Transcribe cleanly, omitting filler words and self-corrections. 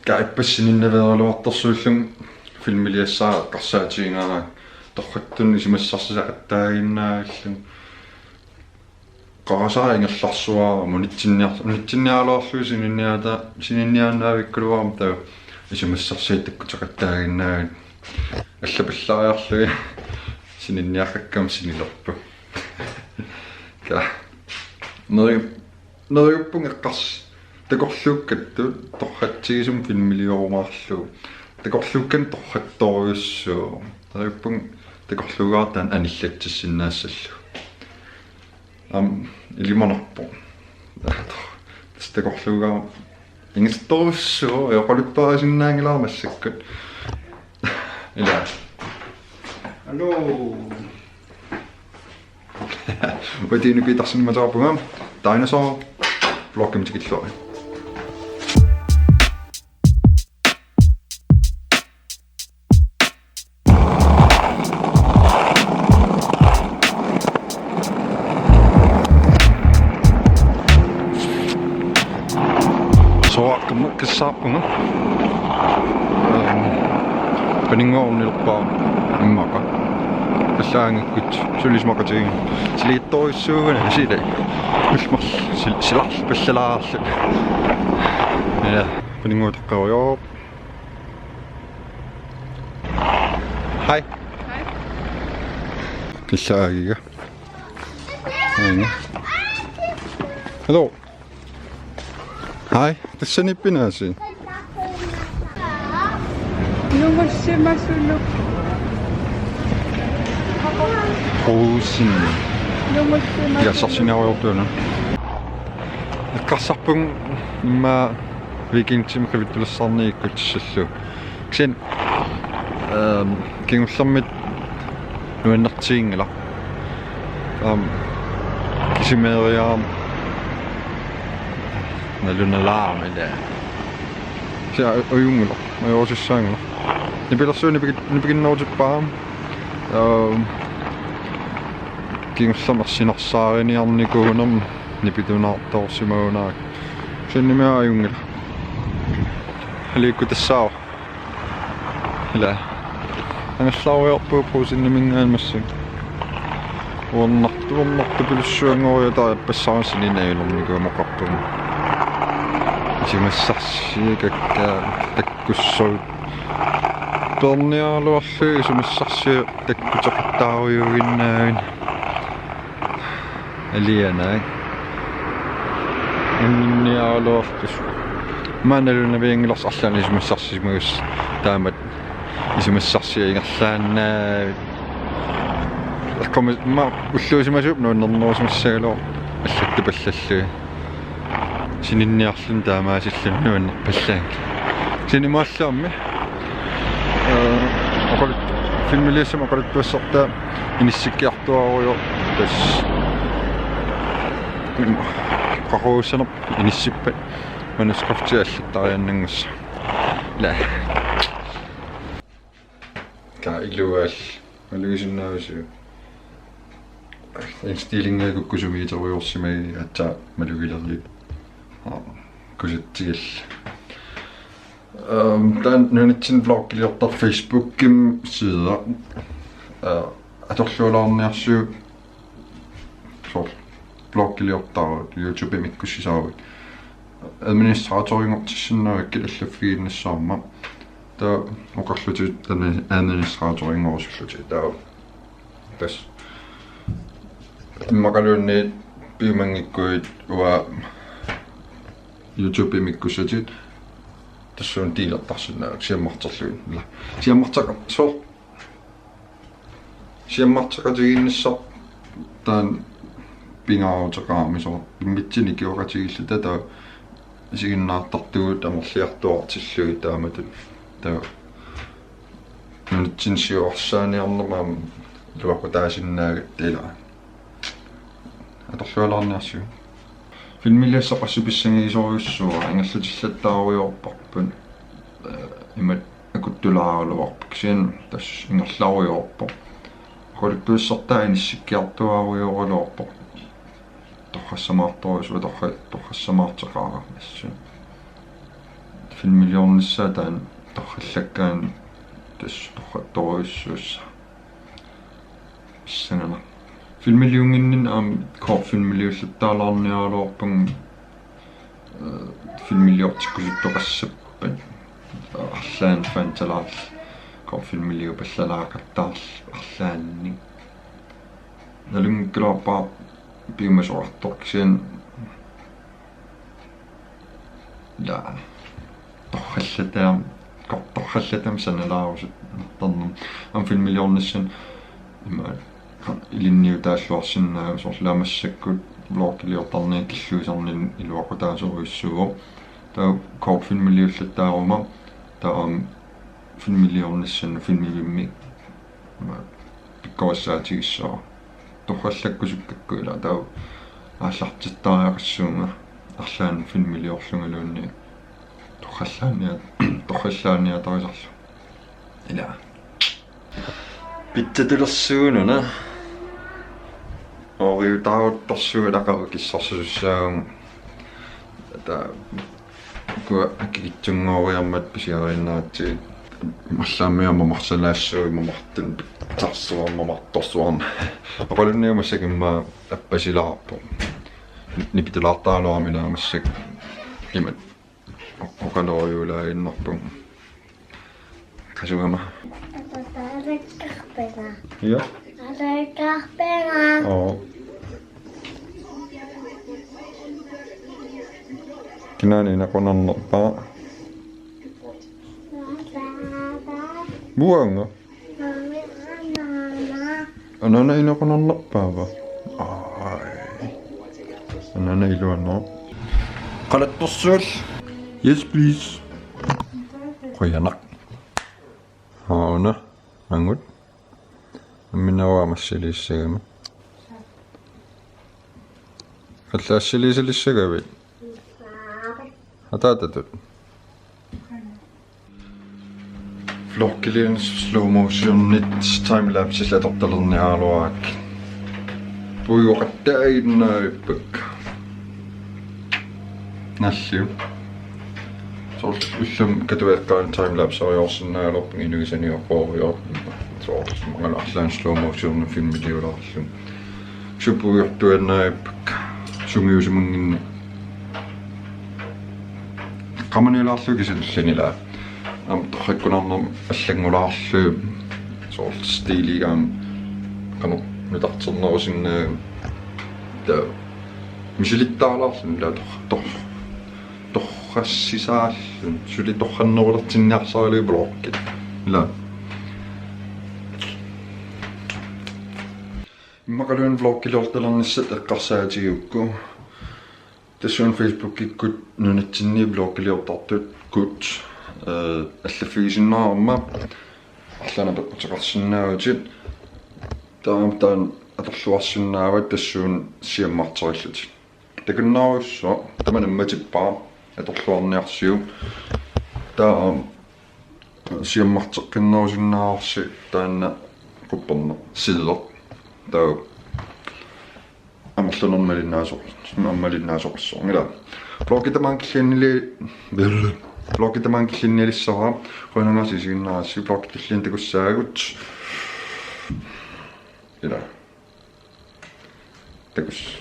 Kaippassinninnaveruluartorsuullum Filmiliassara qarsaatiingaraa torrattun isimassarsiaqattaaginnaallu qarasaa ingerlarsuara munitsinniarluarlu sininniaannaavikkuruaram taa isimassarsiittakkutaqattaaginnaagan allapillariarlugi sininniarrakkam sinilerpu ka nerjuppun eqqars takorluukkattu torratsigisum filmiliorumаарlu takorluukkan torrattoriussuu nerjuppun takorluugaartaan anillattissinnaassallu ilimanarpu takorluugaa ingestorissuu eoqaluppaarisinnaangilaarmassakkut ila hallo Vatinu pitarsinnimataapunga Dynosaw bloggen tikillori Kissaappunga paningoornilupaa immaka allaangikkut sulismaqatiin siliittorissuugana sile ulmar silarl pallalaarlu ja paninguuteqqaruyor Hej kissaagiga Hallo Hej, tässä nippinäsi. Numassa masullu. Osin. Ja sassin ajoiltuina. Kassapun mä viikintim kavittulassaarniikkutissallu. Ksen kingussammit nuennartiingala. Kisimeria nalunalaamille. Se on jungla. Mä oon siis sangla. Ni pikin noutipaa. Kiinnossamassinarsaareni annikuunam. Ni pitunaartorsimuunaa. Sen nimi on jungla. Liikkutessao. Ila. Angassauiorpuu sinne mingailmassin. Vuonnartu pylyssyyngorjota eppässaansini neilomniku mokappuun. Isimassarsiikakkaa takkussoi tornialuarlu isimassarsi takkutaqattaarujuginnaagin alianaag innialuartus maanalunnaviingilars arlaani isimassarsimuus taamat isimassarsiingerlaannaavit akkomis ma ulluusimasuup nuunnernuusimassaaluor аллаттупаллаллуи сининниарлун таамаасиллуннуаннер паллаанг синимааллаамми оқалут филмилиассама оқалуттуассартаа иниссиккиартуаруйо тас qaqoruussanерп иниссиппат манускрафтиаллаттарианнангасса ла каилуал малугисиннаавису инстилингаагуккусумиитеруйорсимаги атта малугилерли кусатсигал тан нунитсин влоггилиортар фейсбукким сида аторлуалаарниарсуу сор блоггилиортар ютубем иккуссисаавик администраторингортиссиннаавик килаллаффигиннассаарма та оқарлутит тани администраторингорсуллути таа тас Makalunni piumangikkuit uwa YouTube mikkusatit tassuun tiilattarsinnaak siammartarluin siammartaqatiginnissar taan pingaarutaqaamisor immitsin kioratigill tata isiginnaartartugut amerliartuartillui taamatut taa immitsin siuarsaaniarnermaam luaqutaasinnaagit tila аторлуалаарниарсуу филмилиассақассуписсангисориуссуа ингерлутиллаттааруйорпарпун имат акуттулааралуарпак сиан тас ингерлааруйорпо холуттуиссартаа иниссиккиартуааруйоралуарпо торрассамаарторису торрассамаартеқараарнассу Filmiliassara taan torrallakkaan tas torratorissuussa pissangana filmiliunginnin kortfilmiliullattaalaarnialuarpung filmiliortikkusuttoqassappat арлаан фанталаарл кортфилмилиу паллалаакаттаарл арлаанни налунгкилаарпаа пиумасоартторксиан да torrallataam sanalaarusut tarnum am filmiliornissan ima ilinniutaаллуарсиннаагу сорлаамассаккут блоккилиортарнаа киллуисарнин илуақутаасоруиссуго таа кортфилмилиуллаттаарума таа filmiliornissan filmivimmi pikkuassаатигиссаа torrallakkusukkakkуила таа ааллартиттариақассуунга арлаан filmiliorlungaluunni torrallaaниатарисарлу ила питтатулерсуунуна ориутаавутторсуулақару киссарсусаавун таа куа акигитсунгоориармат писиариннаатси маллаамиама марсалаассуи мамартун тарсуармамарторсуарна апалунниумассакимма аппасилаарпо нипитулаартаалуарминаамассак имат окалориулаиннарпун касугама ja oo kinani nakonarnerpaa buanga anana inakonarnerpaava ai anana iluanner qalattorsuul yes please qoyanak hauna angut минаваамассилииссагама аллаассилиисалиссагавит атаататут флоккилианс slow motion nit time lapse латорталерниаалуаак пуйоқаттаиннаиппак нассиу сорт уссам катуэккаан time lapse ориорсинаалорп инугисаниорпоориор så man арлаан slow motion filmiliulарлу супуйортуаннаиппак сумиусумунгинни qamaniulaarlukisallunila am torrikkunarnum аллангулаарлу сорт стилигаам qanu нутартернерусиннаа та мисилиттаалаарлун ла торрассисааллун сули торраннерулертинниарсаалуи блоккит ла Makaluun vloggilortalarnissat eqqarsaatigiukku tassuun Facebook-ikkut nunatsinni vloggiliortartut kut allaffigisinnaarma арлана пеққутеқарсинаагутит таам аторлуарсиннаават тассуун сиаммартериллути такуннааруссо таманамматиппаа аторлуарниарсиу таам сиаммартеққиннерусиннаарси таанна қупперна силлер таа амерлунермалиннаасоқарсоорнила блокитаманкиллиннилиссара қонангаасисигиннаарасси блокитиллин такуссаагут ила такус